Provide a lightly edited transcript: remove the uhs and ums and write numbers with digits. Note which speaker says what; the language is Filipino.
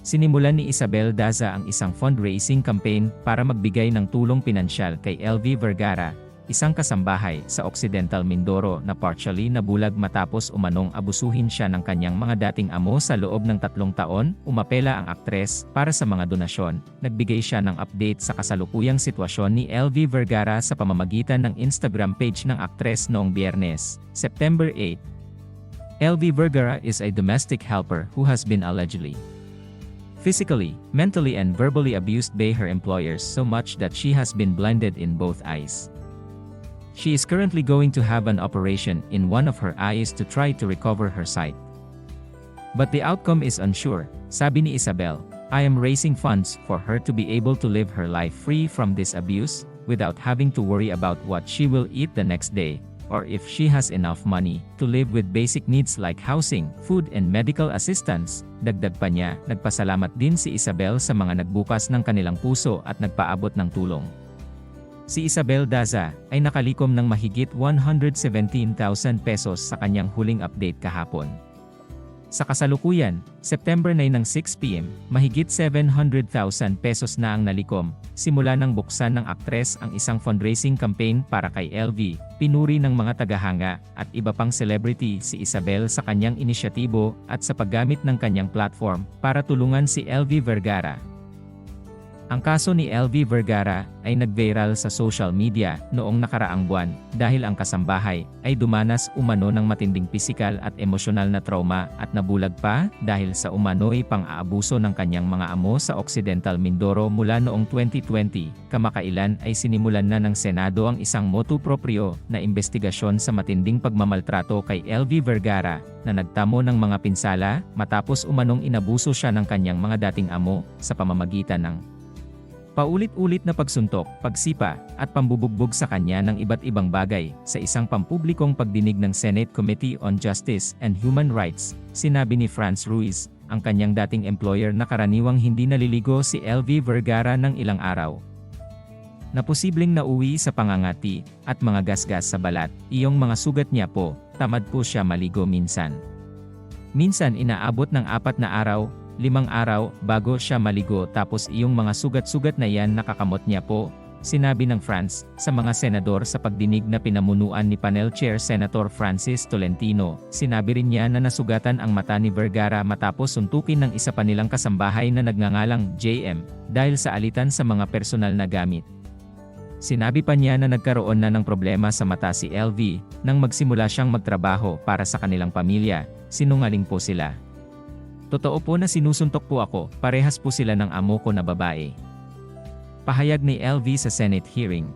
Speaker 1: Sinimulan ni Isabel Daza ang isang fundraising campaign para magbigay ng tulong pinansyal kay LV Vergara, isang kasambahay sa Occidental Mindoro na partially nabulag matapos umanong abusuhin siya ng kanyang mga dating amo sa loob ng 3 taon. Umapela ang aktres para sa mga donasyon. Nagbigay siya ng update sa kasalukuyang sitwasyon ni LV Vergara sa pamamagitan ng Instagram page ng aktres noong Biyernes, September 8. LV Vergara is a domestic helper who has been allegedly physically, mentally and verbally abused by her employers so much that she has been blinded in both eyes. She is currently going to have an operation in one of her eyes to try to recover her sight. But the outcome is unsure, sabi ni Isabel. I am raising funds for her to be able to live her life free from this abuse, without having to worry about what she will eat the next day, or if she has enough money to live with basic needs like housing, food and medical assistance. Dagdag pa niya, nagpasalamat din si Isabel sa mga nagbukas ng kanilang puso at nagpaabot ng tulong. Si Isabel Daza ay nakalikom ng mahigit 117,000 pesos sa kanyang huling update kahapon. Sa kasalukuyan, September 9 ng 6 p.m., mahigit 700,000 pesos na ang nalikom, simula nang buksan ng aktres ang isang fundraising campaign para kay LV. Pinuri ng mga tagahanga at iba pang celebrity si Isabel sa kanyang inisyatibo at sa paggamit ng kanyang platform para tulungan si LV Vergara. Ang kaso ni LV Vergara ay nag-viral sa social media noong nakaraang buwan dahil ang kasambahay ay dumanas umano ng matinding pisikal at emosyonal na trauma at nabulag pa dahil sa umano'y pang-aabuso ng kanyang mga amo sa Occidental Mindoro mula noong 2020. Kamakailan ay sinimulan na ng Senado ang isang motu proprio na investigasyon sa matinding pagmamaltrato kay LV Vergara na nagtamo ng mga pinsala matapos umanong inabuso siya ng kanyang mga dating amo sa pamamagitan ng paulit-ulit na pagsuntok, pagsipa, at pambubugbog sa kanya ng iba't ibang bagay. Sa isang pampublikong pagdinig ng Senate Committee on Justice and Human Rights, sinabi ni Franz Ruiz, ang kanyang dating employer na karaniwang hindi naliligo si LV Vergara ng ilang araw, na posibleng nauwi sa pangangati at mga gasgas sa balat. Iyong mga sugat niya po, tamad po siya maligo minsan. Minsan inaabot ng 4 na araw, 5 araw, bago siya maligo tapos iyong mga sugat-sugat na yan nakakamot niya po, sinabi ng France, sa mga senador sa pagdinig na pinamunuan ni Panel Chair Senator Francis Tolentino. Sinabi rin niya na nasugatan ang mata ni Vergara matapos suntukin ng isa pa nilang kasambahay na nagngangalang JM, dahil sa alitan sa mga personal na gamit. Sinabi pa niya na nagkaroon na ng problema sa mata si LV, nang magsimula siyang magtrabaho para sa kanilang pamilya. Sinungaling po sila. Totoo po na sinusuntok po ako, parehas po sila ng amo ko na babae. Pahayag ni LV sa Senate hearing.